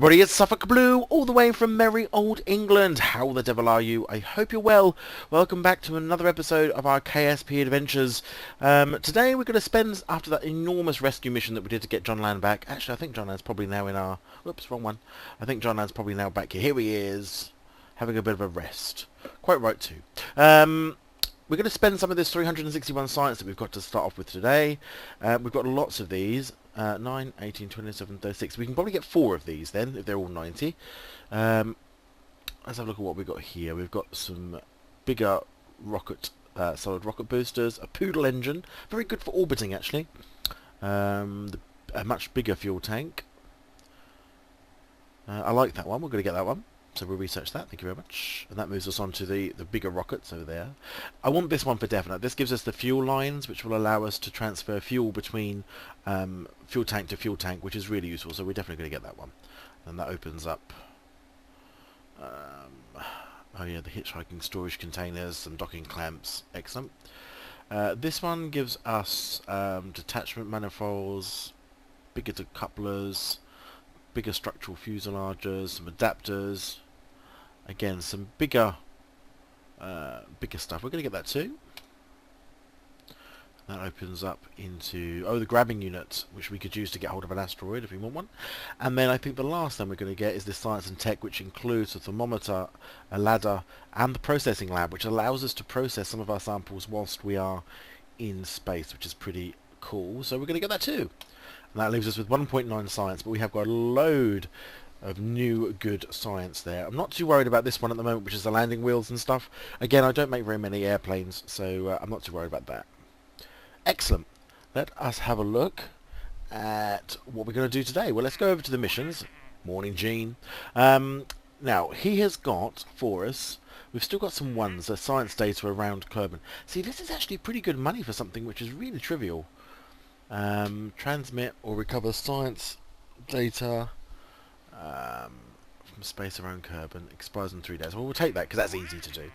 everybody, it's SuffolkBlue, all the way from merry old England. How the devil are you? I hope you're well. Welcome back to another episode of our KSP adventures. Today we're going to spend, after that enormous rescue mission that we did to get John Land back. Actually, I think John Land's probably now in our... Whoops, wrong one. I think John Land's probably now back here. Here he is, having a bit of a rest. Quite right too. We're going to spend some of this 361 science that we've got to start off with today. We've got lots of these. 9, 18, 27, 36. We can probably get 4 of these then, if they're all 90. Let's have a look at what we've got here. We've got some bigger rocket, solid rocket boosters, a poodle engine, very good for orbiting actually. A much bigger fuel tank. I like that one, we're going to get that one. So we'll research that, thank you very much. And that moves us on to the bigger rockets over there. I want this one for definite. This gives us the fuel lines, which will allow us to transfer fuel between fuel tank to fuel tank, which is really useful. So we're definitely going to get that one. And that opens up... oh yeah, the hitchhiking storage containers, some docking clamps. Excellent. This one gives us detachment manifolds, bigger decouplers, bigger structural fuselages, some adapters. Again, some bigger stuff. We're going to get that too. That opens up into the grabbing unit, which we could use to get hold of an asteroid if we want one. And then I think the last thing we're going to get is this science and tech, which includes a thermometer, a ladder, and the processing lab, which allows us to process some of our samples whilst we are in space, which is pretty cool. So we're going to get that too. And that leaves us with 1.9 science, but we have got a load of new good science there. I'm not too worried about this one at the moment, which is the landing wheels and stuff. Again, I don't make very many airplanes, so I'm not too worried about that. Excellent. Let us have a look at what we're going to do today. Well, let's go over to the missions. Morning, Gene. Now, he has got for us, we've still got some ones, science data around Kerbal. See, this is actually pretty good money for something which is really trivial. Transmit or recover science data from space around Kerbal. Expires in 3 days. Well, we'll take that because that's easy to do.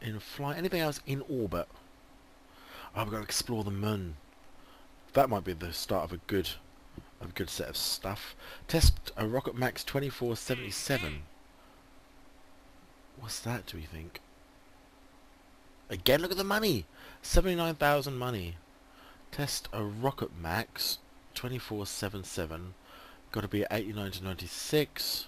In flight, anything else in orbit? Oh, we've got to explore the moon. That might be the start of a good set of stuff. Test a rocket max 2477. What's that, do we think? Again, look at the money. 79,000 money. Test a rocket max 2477. Got to be at 89 to 96.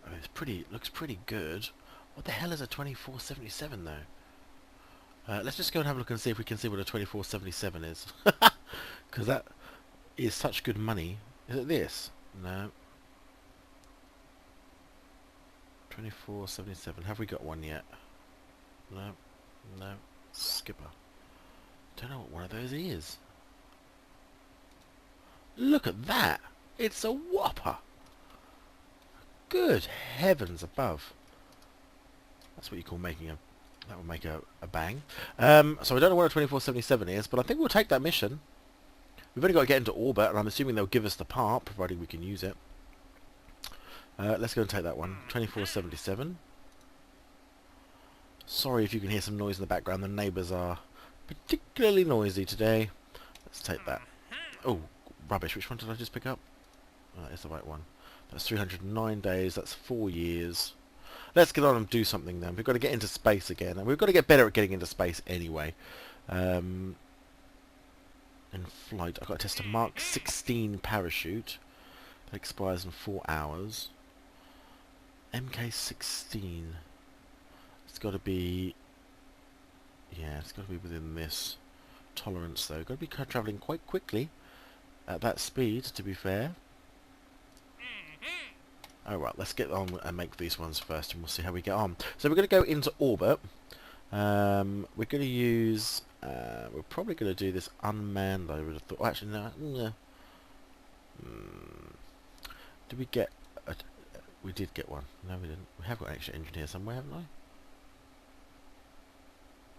Oh, it's pretty. Looks pretty good. What the hell is a 2477 though? Let's just go and have a look and see if we can see what a 2477 is. Because that is such good money. Is it this? No. 2477. Have we got one yet? No. No. Skipper. Don't know what one of those is. Look at that! It's a whopper! Good heavens above. That's what you call making a... That would make a bang. So I don't know what a 2477 is, but I think we'll take that mission. We've only got to get into orbit, and I'm assuming they'll give us the part, providing we can use it. Let's go and take that one. 2477. Sorry if you can hear some noise in the background. The neighbours are particularly noisy today. Let's take that. Oh, rubbish. Which one did I just pick up? Oh, that is the right one. That's 309 days. That's 4 years. Let's get on and do something then. We've got to get into space again. And we've got to get better at getting into space anyway. In flight, I've got to test a Mark 16 parachute. That expires in 4 hours. MK16. It's got to be... Yeah, it's got to be within this tolerance though. Got to be travelling quite quickly at that speed, to be fair. Alright, let's get on and make these ones first and we'll see how we get on. So we're going to go into orbit. We're going to use... we're probably going to do this unmanned, I would have thought. Actually, no. Did we get... we did get one. No, we didn't. We have got an extra engine here somewhere, haven't I?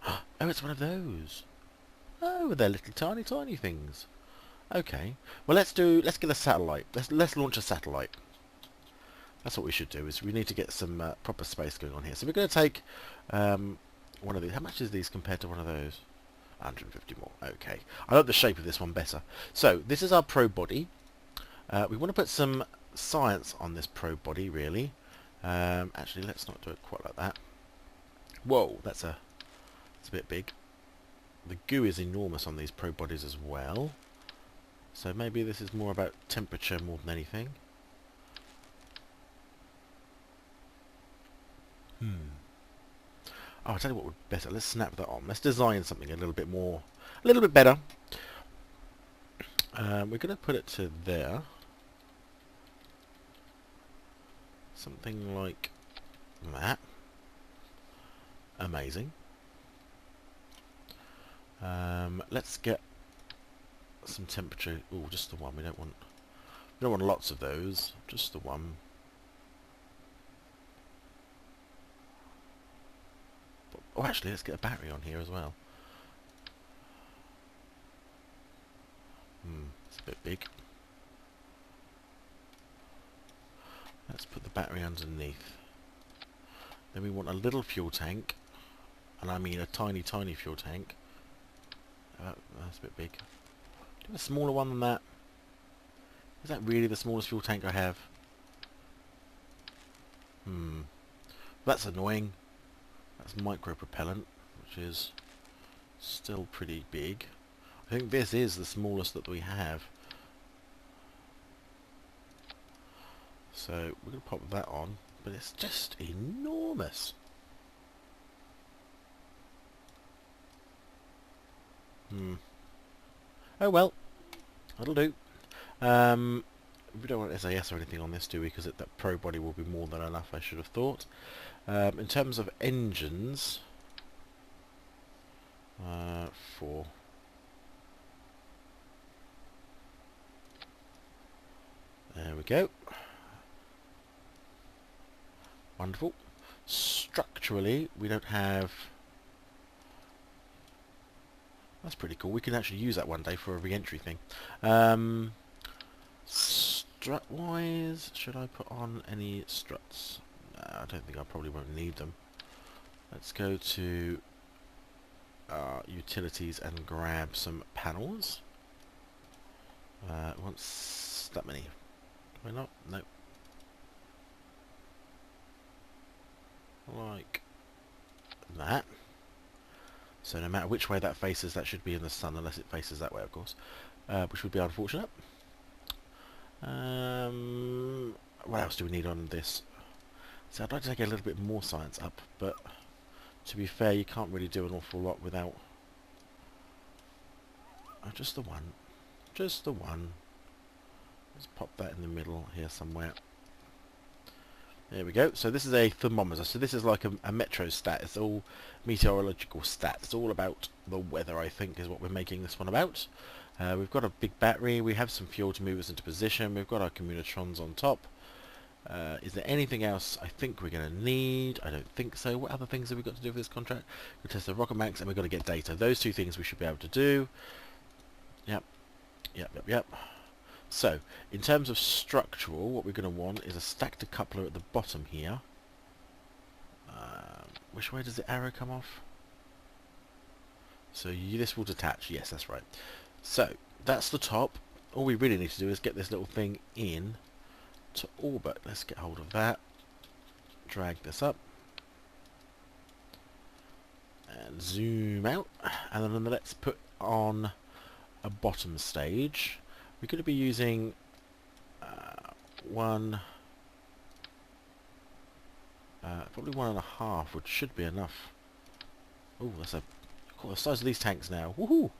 Oh, it's one of those. Oh, they're little tiny things. Okay. Well, let's get a satellite. Let's launch a satellite. That's what we should do. Is we need to get some proper space going on here. So we're going to take one of these. How much is these compared to one of those? 150 more. Okay. I like the shape of this one better. So, this is our probe body. We want to put some science on this probe body, really. Actually, let's not do it quite like that. Whoa, that's a bit big. The goo is enormous on these probe bodies as well. So maybe this is more about temperature more than anything. Oh, I'll tell you what would be better. Let's snap that on. Let's design something a little bit more, a little bit better. We're going to put it to there. Something like that. Amazing. Let's get some temperature. Oh, just the one. We don't want lots of those. Just the one. Oh, actually, let's get a battery on here as well. It's a bit big. Let's put the battery underneath. Then we want a little fuel tank, and I mean a tiny, tiny fuel tank. That's a bit big. Do you have a smaller one than that? Is that really the smallest fuel tank I have? That's annoying. That's micro propellant, which is still pretty big. I think this is the smallest that we have. So we're going to pop that on, but it's just enormous. Oh well, that'll do. We don't want SAS or anything on this, do we? Because that probe body will be more than enough, I should have thought. In terms of engines, 4. There we go. Wonderful. Structurally, we don't have... That's pretty cool. We can actually use that one day for a re-entry thing. Strut-wise, should I put on any struts? I don't think I probably won't need them. Let's go to utilities and grab some panels. Once that many. Why not? No. Like that. So no matter which way that faces, that should be in the sun, unless it faces that way, of course. Which would be unfortunate. What else do we need on this? So I'd like to get a little bit more science up, but to be fair, you can't really do an awful lot without... Oh, just the one. Just the one. Let's pop that in the middle here somewhere. There we go. So this is a thermometer. So this is like a meteostat. It's all meteorological stats. It's all about the weather, I think, is what we're making this one about. We've got a big battery. We have some fuel to move us into position. We've got our communitrons on top. Is there anything else I think we're going to need? I don't think so. What other things have we got to do for this contract? We'll test the rocket max and we've got to get data. Those two things we should be able to do. Yep. So, in terms of structural, what we're going to want is a stacked decoupler at the bottom here. Which way does the arrow come off? So this will detach. Yes, that's right. So, that's the top. All we really need to do is get this little thing in to orbit. Let's get hold of that. Drag this up. And zoom out. And then let's put on a bottom stage. We're going to be using probably 1.5, which should be enough. Oh, that's the size of these tanks now. Woohoo!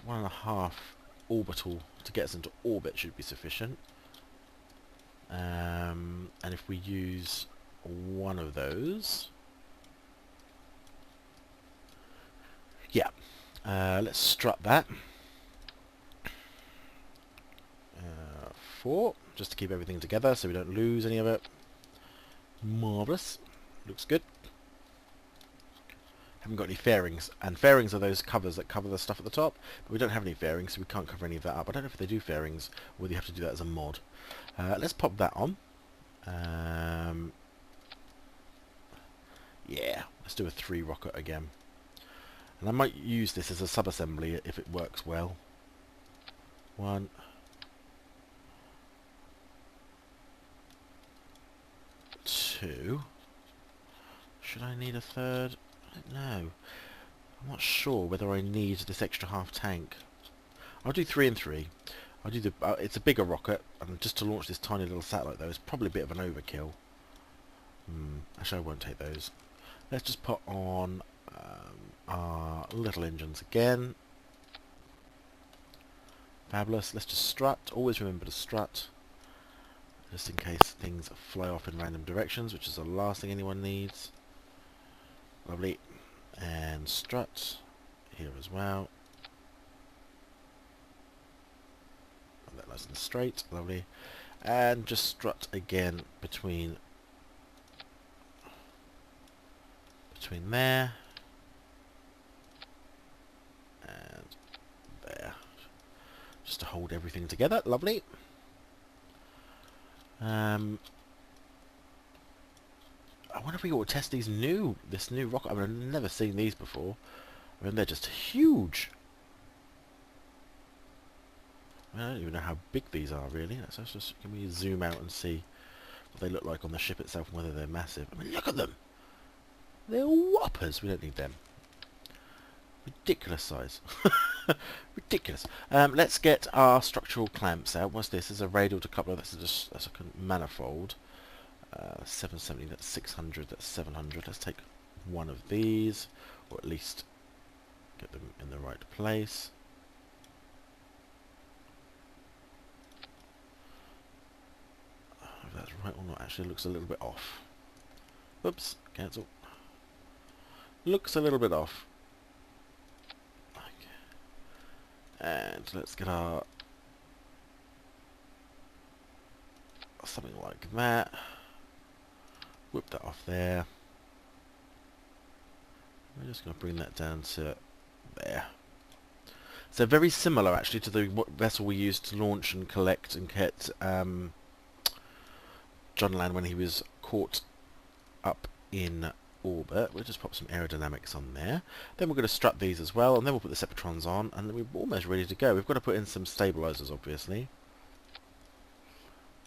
1.5 orbital to get us into orbit should be sufficient. And if we use one of those, yeah, let's strut that. 4, just to keep everything together so we don't lose any of it. Marvellous. Looks good. Haven't got any fairings, and fairings are those covers that cover the stuff at the top, but we don't have any fairings, so we can't cover any of that up. I don't know if they do fairings, or whether you have to do that as a mod. Let's pop that on. Yeah, let's do a 3 rocket again. And I might use this as a sub-assembly if it works well. 1, 2. Should I need a third? I don't know. I'm not sure whether I need this extra half tank. I'll do 3 and 3. I'll do the. It's a bigger rocket, and just to launch this tiny little satellite though is probably a bit of an overkill. Actually, I won't take those. Let's just put on our little engines again. Fabulous. Let's just strut. Always remember to strut, just in case things fly off in random directions, which is the last thing anyone needs. Lovely. And strut here as well. That nice and straight. Lovely. And just strut again between there and there, just to hold everything together. Lovely. I wonder if we ought to test this new rocket. I mean, I've never seen these before. I mean, they're just huge. I don't even know how big these are, really. Let's just, can we zoom out and see what they look like on the ship itself and whether they're massive? I mean, look at them! They're whoppers. We don't need them. Ridiculous size. Ridiculous. Let's get our structural clamps out. What's this? This is a radial decoupler. That's a manifold. 770, that's 600, that's 700. Let's take one of these, or at least get them in the right place. If that's right or not, actually looks a little bit off. Oops, cancel. Looks a little bit off. Okay. And let's get our something like that. Whip that off there. We're just going to bring that down to there. So very similar actually to the vessel we used to launch and collect and get John Land when he was caught up in orbit. We'll just pop some aerodynamics on there. Then we're going to strut these as well, and then we'll put the Separatrons on, and then we're almost ready to go. We've got to put in some stabilizers, obviously.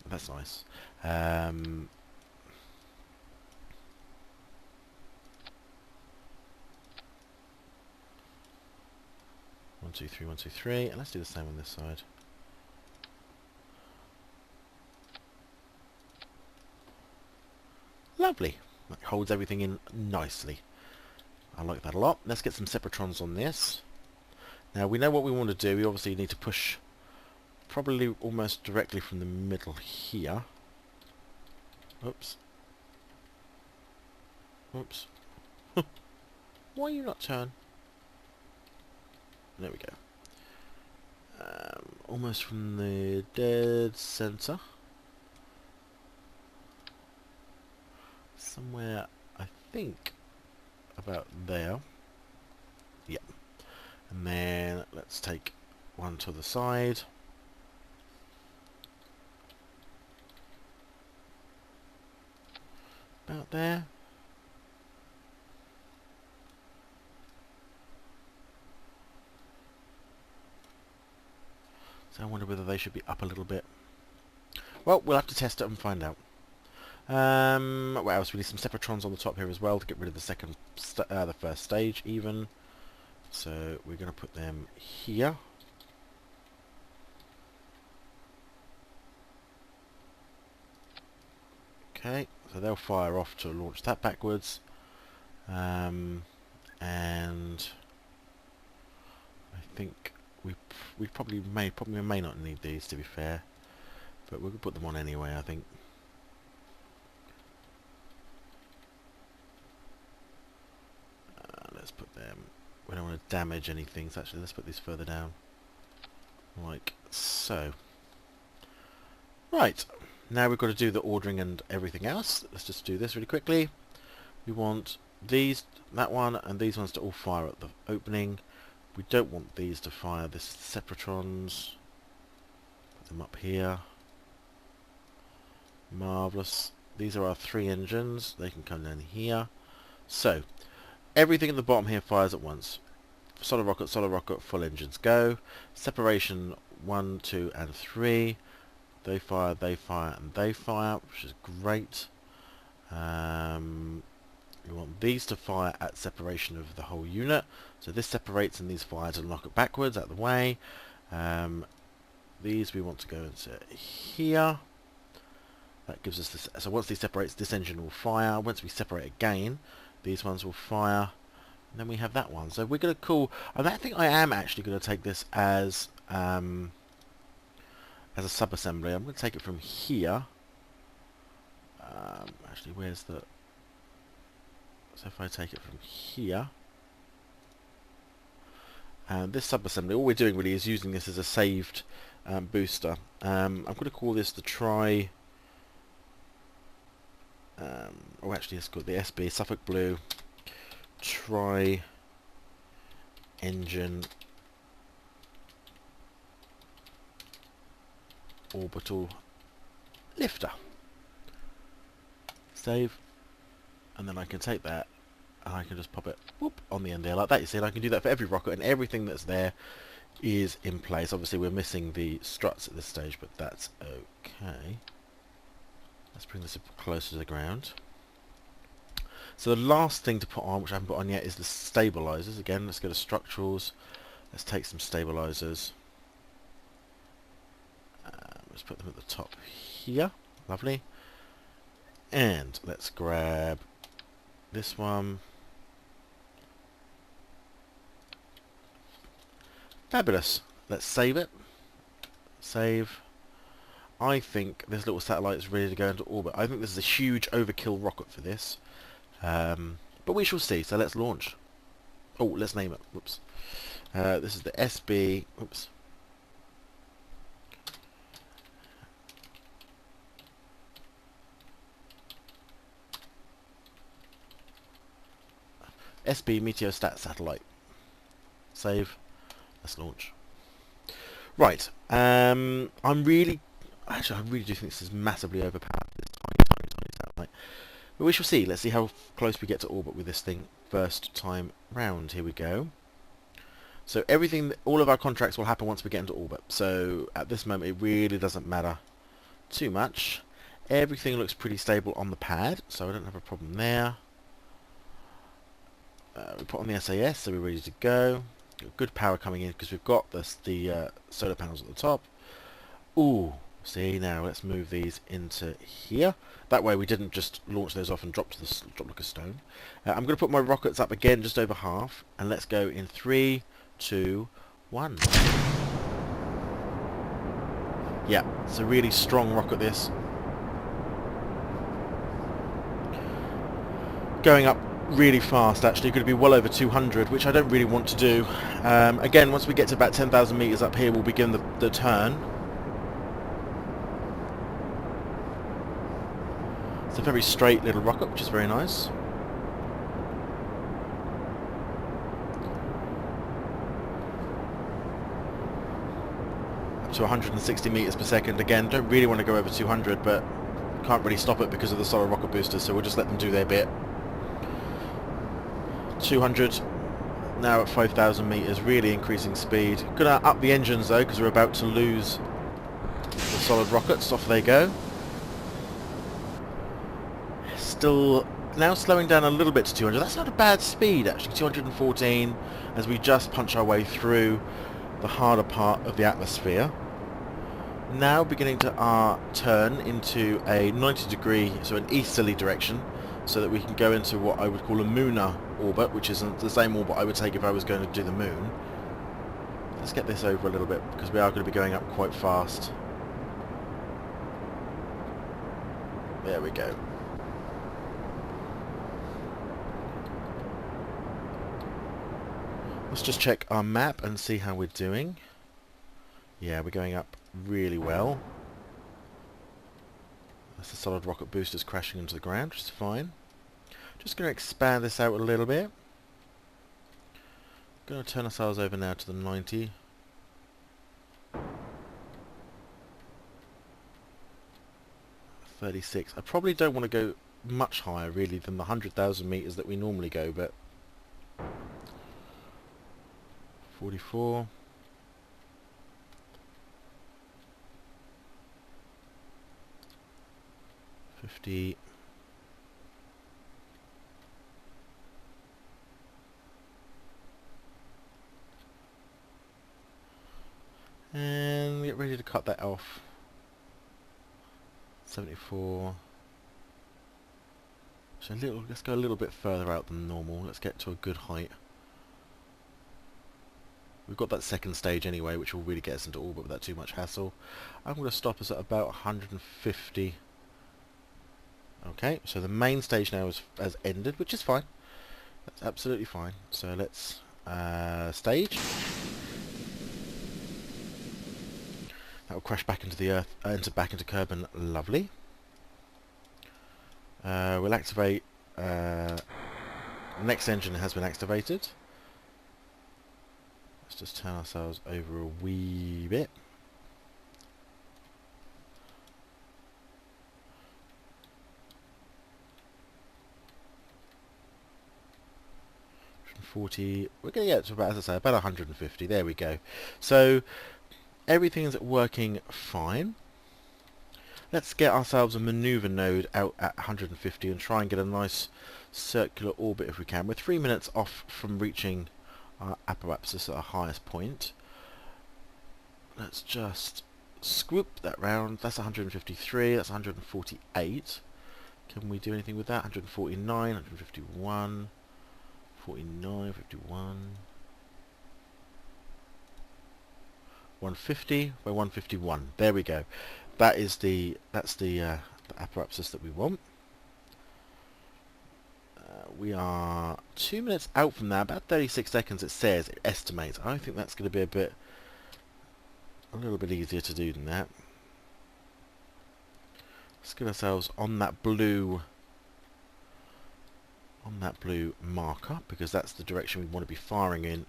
That's nice. 1, 2, 3, 1, 2, 3, and let's do the same on this side. Lovely. That holds everything in nicely. I like that a lot. Let's get some Separatrons on this. Now we know what we want to do. We obviously need to push probably almost directly from the middle here. Oops. Oops. Why you not turn? There we go. Almost from the dead center. Somewhere, I think, about there. Yep. And then let's take one to the side. About there. So I wonder whether they should be up a little bit. Well, we'll have to test it and find out. What else? We need some Separatrons on the top here as well to get rid of the first stage even. So we're going to put them here. Okay, so they'll fire off to launch that backwards. And I think we probably may not need these, to be fair, but we'll put them on anyway, I think. Let's put them. We don't want to damage anything, so actually let's put these further down, like so. Right, now we've got to do the ordering and everything else. Let's just do this really quickly. We want these, that one, and these ones to all fire at the opening. We don't want these to fire. This Separatrons. Put them up here. Marvellous. These are our 3 engines. They can come down here. So, everything at the bottom here fires at once. solid rocket, full engines go. Separation 1, 2 and 3. They fire, and they fire, which is great. You want these to fire at separation of the whole unit. So this separates and these fire to knock it backwards out of the way. These we want to go into here. That gives us this. So once these separates, this engine will fire. Once we separate again, these ones will fire. And then we have that one. So we're going to call. And I think I am actually going to take this as a sub-assembly. I'm going to take it from here. Actually, where's the... So if I take it from here, and this sub-assembly, all we're doing really is using this as a saved booster. I'm going to call this the oh actually it's called the SB SuffolkBlue Tri-Engine Orbital Lifter. Save. And then I can take that and I can just pop it whoop, on the end there like that. You see, and I can do that for every rocket, and everything that's there is in place. Obviously we're missing the struts at this stage, but that's okay. Let's bring this up closer to the ground. So the last thing to put on, which I haven't put on yet, is the stabilizers. Again, let's go to structurals. Let's take some stabilizers. Let's put them at the top here. Lovely. And let's grab this one. Fabulous. Let's save it. Save. I think this little satellite is ready to go into orbit. I think this is a huge overkill rocket for this. But we shall see. So let's launch. Oh, let's name it. Whoops. This is the SB... Oops. SB Meteostat satellite. Save. Let's launch. Right. I really do think this is massively overpowered. This tiny satellite. But we shall see. Let's see how close we get to orbit with this thing first time round. Here we go. So everything, all of our contracts will happen once we get into orbit. So at this moment, it really doesn't matter too much. Everything looks pretty stable on the pad, so I don't have a problem there. We put on the SAS, so we're ready to go. Got good power coming in because we've got the solar panels at the top. Ooh, see now, let's move these into here. That way we didn't just launch those off and drop like a stone. I'm going to put my rockets up again, just over half, and let's go in 3, 2, 1. Yeah, it's a really strong rocket this. Going up really fast, actually. Going to be well over 200, which I don't really want to do. Again, once we get to about 10,000 meters up here, we'll begin the turn. It's a very straight little rocket, which is very nice. Up to 160 meters per second. Again, don't really want to go over 200, but can't really stop it because of the solid rocket boosters, so we'll just let them do their bit. 200, now at 5,000 meters, really increasing speed. Gonna up the engines though, because we're about to lose the solid rockets. Off they go. Still now slowing down a little bit to 200. That's not a bad speed actually. 214 as we just punch our way through the harder part of the atmosphere. Now beginning to turn into a 90 degree, so an easterly direction, so that we can go into what I would call a lunar orbit, which isn't the same orbit I would take if I was going to do the moon. Let's get this over a little bit, because we are going to be going up quite fast. There we go. Let's just check our map and see how we're doing. Yeah, we're going up really well. That's the solid rocket boosters crashing into the ground, which is fine. Just going to expand this out a little bit. Going to turn ourselves over now to the 90. I probably don't want to go much higher really than the 100,000 meters that we normally go, but 44. $50. And get ready to cut that off. 74. So let's go a little bit further out than normal. Let's get to a good height. We've got that second stage anyway, which will really get us into orbit without too much hassle. I'm going to stop us at about 150. Okay, so the main stage now has ended, which is fine. That's absolutely fine. So let's stage. That will crash back into the Earth, back into Kerbal. Lovely. We'll activate. The next engine has been activated. Let's just turn ourselves over a wee bit. We're going to get to about, as I say, about 150. There we go. So everything's working fine. Let's get ourselves a maneuver node out at 150 and try and get a nice circular orbit if we can. We're 3 minutes off from reaching our apoapsis at our highest point. Let's just swoop that round. That's 153. That's 148. Can we do anything with that? 149, 151. 49, 51, 150, we're 151. There we go. That's the apoapsis that we want. We are 2 minutes out from that, about 36 seconds it says, it estimates. I think that's going to be a little bit easier to do than that. Let's get ourselves on that blue marker, because that's the direction we want to be firing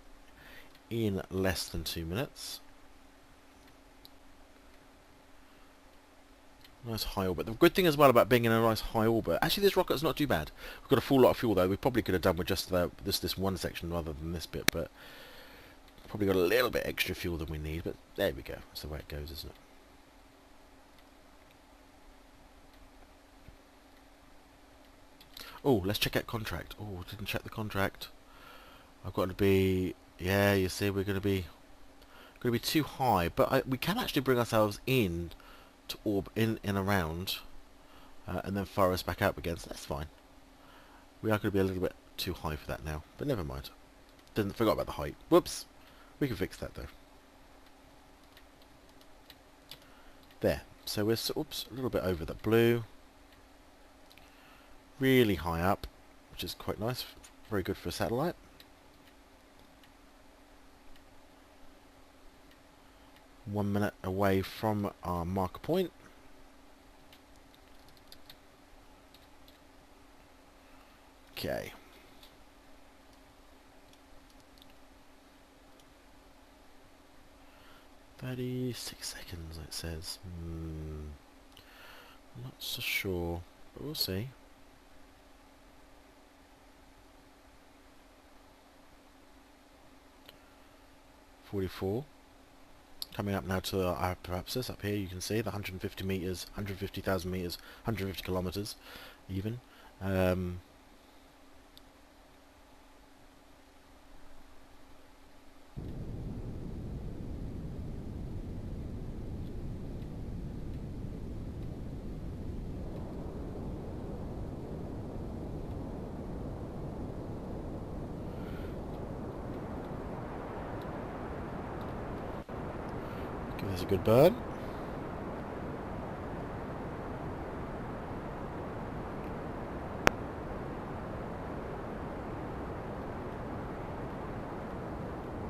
in less than 2 minutes. Nice high orbit. The good thing as well about being in a nice high orbit, actually this rocket's not too bad. We've got a full lot of fuel though. We probably could have done with just this one section rather than this bit, but probably got a little bit extra fuel than we need, but there we go. That's the way it goes, isn't it? Oh, let's check out contract. Oh, didn't check the contract. I've got to be... Yeah, you see, we're going to be too high, but we can actually bring ourselves in to in around, and then fire us back up again. So that's fine. We are going to be a little bit too high for that now, but never mind. Forgot about the height. Whoops. We can fix that though. There. So we're a little bit over the blue. Really high up, which is quite nice. Very good for a satellite. One minute away from our marker point. Okay. $36 seconds, it says. I'm not so sure, but we'll see. $44. Coming up now to our apoapsis up here, you can see the 150 meters, 150,000 meters, 150 kilometers, even. Give this a good burn.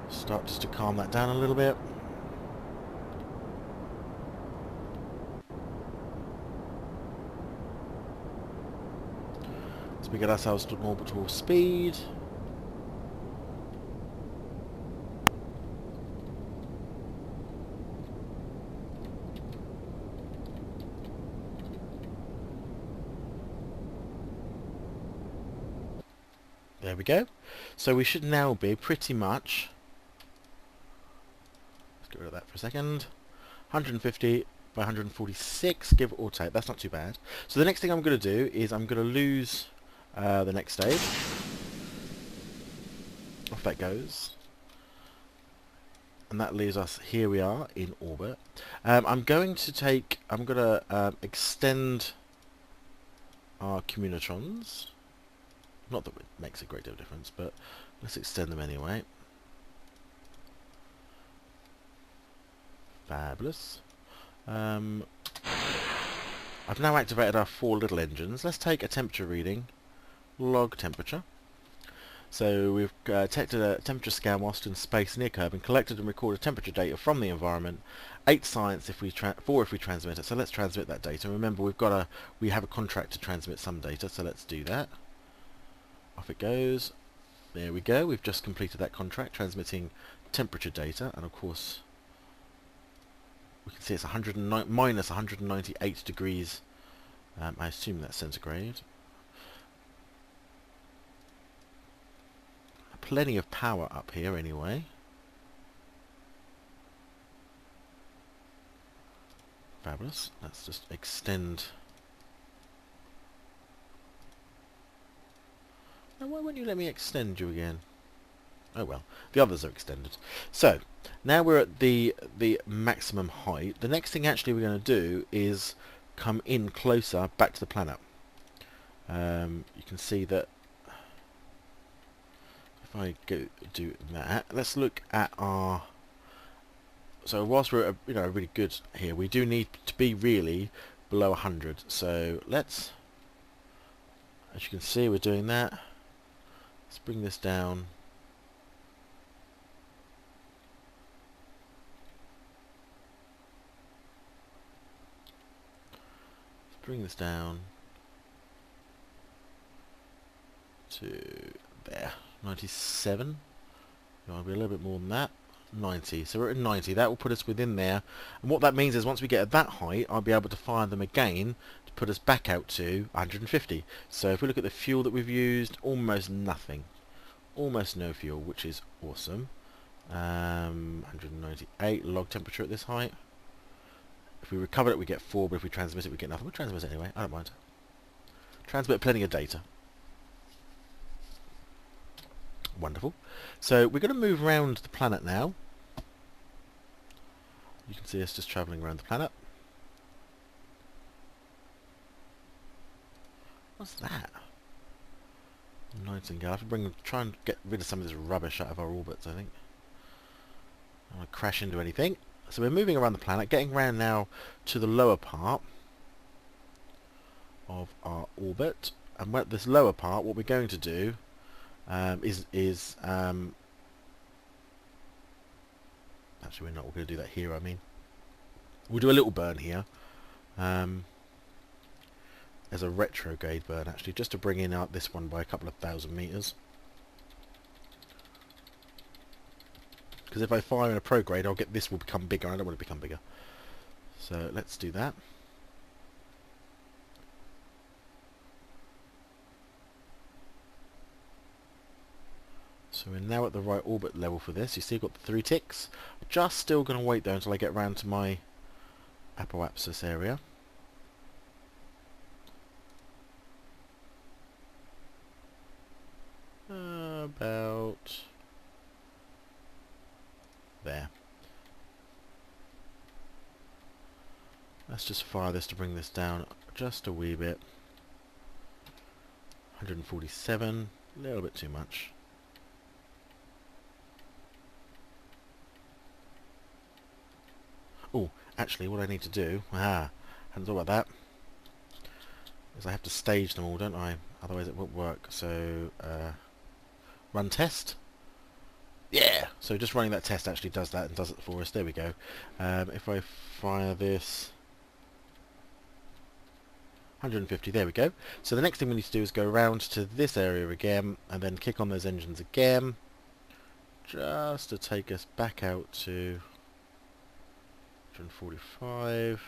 Start just to calm that down a little bit. So we get ourselves to an orbital speed. There we go. So we should now be pretty much get rid of that for a second. 150 by 146, give or take. That's not too bad. So the next thing I'm going to do is I'm going to lose the next stage. Off that goes. And that leaves us, here we are, in orbit. I'm going to extend our communitrons. Not that it makes a great deal of difference, but let's extend them anyway. Fabulous. I've now activated our 4 little engines. Let's take a temperature reading. Log temperature. So we've detected a temperature scan whilst in space near Kerbal and collected and recorded temperature data from the environment. 8 science if we 4 if we transmit it. So let's transmit that data. Remember, we have a contract to transmit some data, so let's do that. Off it goes. There we go. We've just completed that contract, transmitting temperature data, and of course we can see it's minus 198 degrees. I assume that's centigrade. Plenty of power up here anyway. Fabulous. Let's just extend. Now, why won't you let me extend you again? Oh well, the others are extended. So now we're at the maximum height. The next thing actually we're going to do is come in closer back to the planet. You can see that if I go do that, let's look at our. So whilst we're at really good here, we do need to be really below 100. So let's, as you can see, we're doing that. Let's bring this down. Bring this down to there, 97. You want to be a little bit more than that, 90. So we're at 90. That will put us within there. And what that means is once we get at that height, I'll be able to fire them again to put us back out to 150. So if we look at the fuel that we've used, almost nothing, almost no fuel, which is awesome. 198 log temperature at this height. If we recover it, we get 4, but if we transmit it, we get nothing. We'll transmit it anyway, I don't mind. Transmit plenty of data. Wonderful. So we're going to move around the planet now. You can see us just travelling around the planet. What's that? Nightingale. I have to try and get rid of some of this rubbish out of our orbits, I think. I don't want to crash into anything. So we're moving around the planet, getting around now to the lower part of our orbit. And at this lower part, what we're going to do actually we're not going to do that here. I mean, we'll do a little burn here as a retrograde burn, actually, just to bring in out this one by a couple of 1,000 meters. Because if I fire in a prograde, this will become bigger. I don't want it to become bigger. So let's do that. So we're now at the right orbit level for this. You see I've got the 3 ticks. Just still going to wait there until I get round to my apoapsis area. About there. Let's just fire this to bring this down just a wee bit. 147, a little bit too much. Oh, actually what I need to do, hadn't thought about that, is I have to stage them all, don't I? Otherwise it won't work. So, run test. Yeah! So just running that test actually does that and does it for us. There we go. If I fire this, 150, there we go. So the next thing we need to do is go around to this area again and then kick on those engines again, just to take us back out to 145,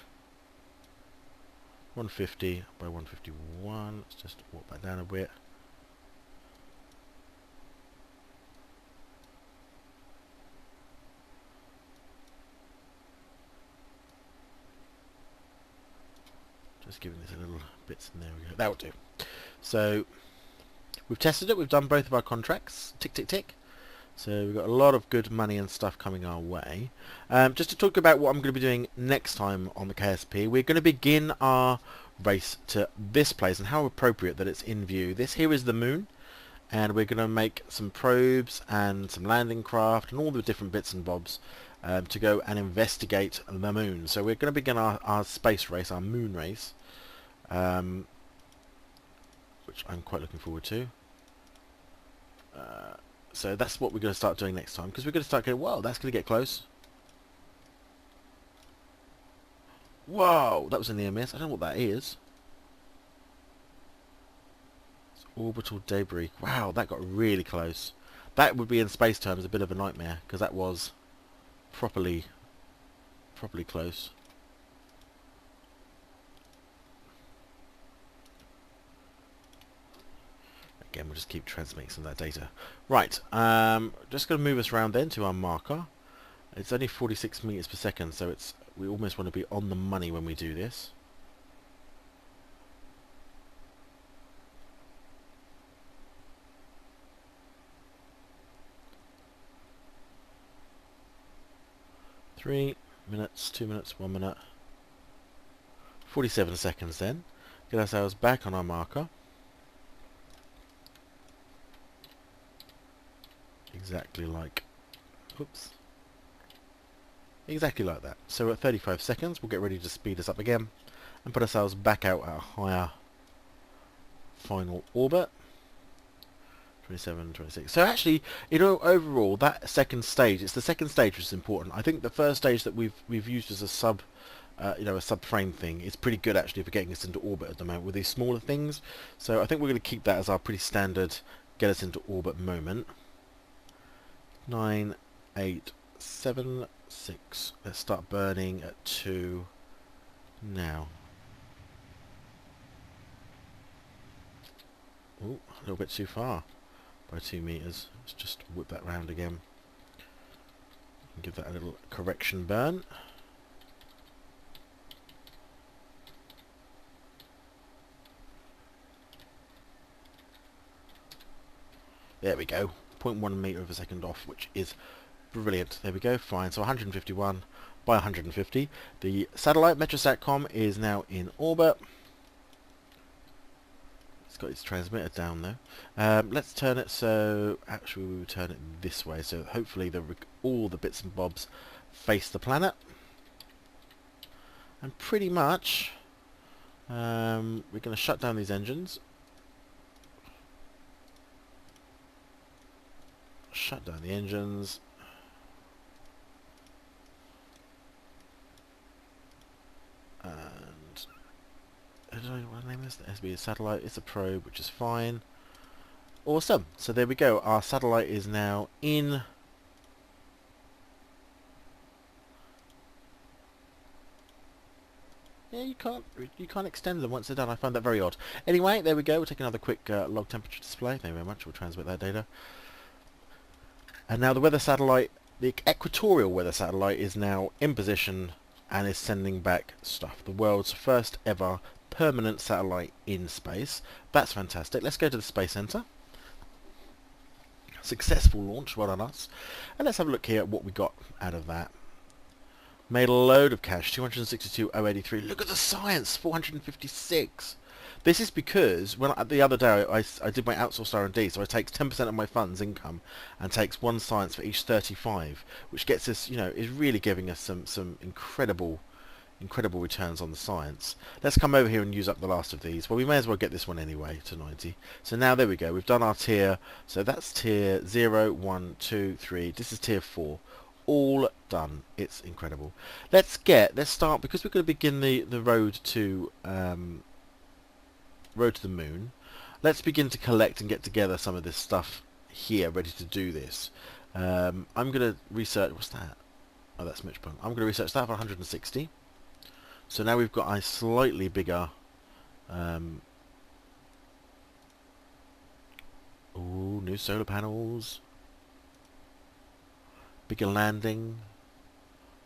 150 by 151. Let's just walk back down a bit. just giving this a little bits, and there we go. That will do. So we've tested it. We've done both of our contracts. Tick, tick, tick. So we've got a lot of good money and stuff coming our way. Just to talk about what I'm going to be doing next time on the KSP, we're going to begin our race to this place, and how appropriate that it's in view. This here is the moon, and we're going to make some probes and some landing craft and all the different bits and bobs to go and investigate the moon. So we're going to begin our space race, our moon race, which I'm quite looking forward to. So that's what we're going to start doing next time, because we're going to start getting, whoa, that's going to get close. Whoa, that was a near miss. I don't know what that is. It's orbital debris. Wow, that got really close. That would be in space terms a bit of a nightmare, because that was properly close. Again, we'll just keep transmitting some of that data. Right, just going to move us around then to our marker. It's only 46 meters per second, so we almost want to be on the money when we do this. Three minutes, 2 minutes, 1 minute. 47 seconds then. Get ourselves back on our marker. Exactly like, oops, exactly like that. So at 35 seconds, we'll get ready to speed us up again and put ourselves back out at a higher final orbit. 27, 26. So actually, you know, overall, that second stage, it's the second stage which is important. I think the first stage that we've used as a sub, a subframe thing is pretty good actually for getting us into orbit at the moment with these smaller things. So I think we're going to keep that as our pretty standard get us into orbit moment. 9, 8, 7, 6. Let's start burning at 2 now. Oh, a little bit too far by 2 meters. Let's just whip that round again and give that a little correction burn. There we go. 0.1 meter of a second off, which is brilliant. There we go, fine. So 151 by 150. The satellite Meteostat is now in orbit. It's got its transmitter down though. Let's turn it so actually we will turn it this way, so hopefully all the bits and bobs face the planet. And pretty much we're going to shut down these engines. Shut down the engines. And I don't know what the name is. The SB satellite. It's a probe, which is fine. Awesome. So there we go. Our satellite is now in. Yeah, you can't extend them once they're done. I find that very odd. Anyway, there we go. We'll take another quick log temperature display. Thank you very much. We'll transmit that data. And now the weather satellite, the equatorial weather satellite, is now in position and is sending back stuff. The world's first ever permanent satellite in space. That's fantastic. Let's go to the Space Center. Successful launch, well done us. And let's have a look here at what we got out of that. Made a load of cash, 262,083. Look at the science, 456. This is because the other day I did my outsourced R&D, so it takes 10% of my funds income and takes one science for each 35, which gets us, is really giving us some incredible returns on the science. Let's come over here and use up the last of these. Well, we may as well get this one anyway to 90. So now there we go. We've done our tier. So that's tier 0, 1, 2, 3. This is tier 4. All done. It's incredible. Let's start, because we're going to begin the road to the moon. Let's begin to collect and get together some of this stuff here, ready to do this. I'm going to research. What's that? Oh, that's Mitch Pun. I'm going to research that for 160. So now we've got a slightly bigger. Ooh, new solar panels. Bigger landing.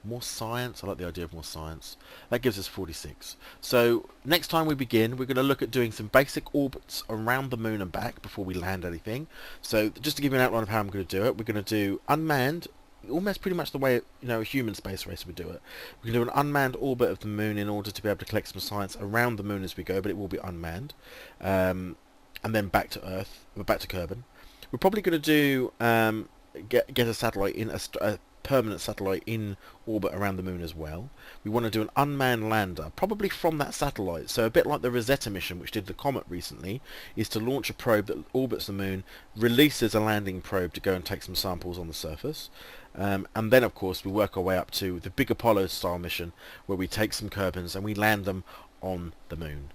More science. I like the idea of more science. That gives us 46. So next time we begin, we're going to look at doing some basic orbits around the moon and back before we land anything. So just to give you an outline of how I'm going to do it, we're going to do unmanned, almost pretty much the way a human space race would do it. We can do an unmanned orbit of the moon in order to be able to collect some science around the moon as we go, but it will be unmanned, and then back to Earth, or back to Kerbal. We're probably going to do get a satellite in a permanent satellite in orbit around the moon as well. We want to do an unmanned lander, probably from that satellite. So a bit like the Rosetta mission, which did the comet recently, is to launch a probe that orbits the moon, releases a landing probe to go and take some samples on the surface. And then, of course, we work our way up to the big Apollo-style mission, where we take some Kerbals and we land them on the moon.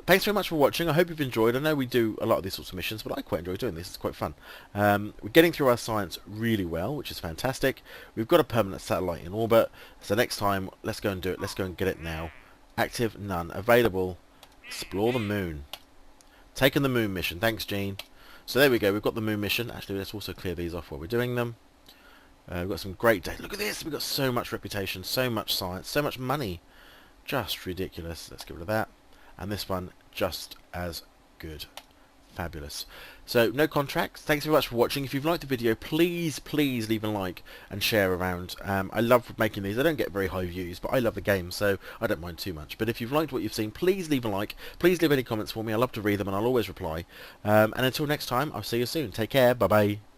Thanks very much for watching. I hope you've enjoyed. I know we do a lot of these sorts of missions, but I quite enjoy doing this. It's quite fun. We're getting through our science really well, which is fantastic. We've got a permanent satellite in orbit. So next time, let's go and do it. Let's go and get it now. Active, none. Available, explore the moon. Taking the moon mission. Thanks, Gene. So there we go. We've got the moon mission. Actually, let's also clear these off while we're doing them. We've got some great data. Look at this. We've got so much reputation, so much science, so much money. Just ridiculous. Let's get rid of that. And this one, just as good. Fabulous. So, no contracts. Thanks very much for watching. If you've liked the video, please leave a like and share around. I love making these. I don't get very high views, but I love the game, so I don't mind too much. But if you've liked what you've seen, please leave a like. Please leave any comments for me. I love to read them, and I'll always reply. And until next time, I'll see you soon. Take care. Bye-bye.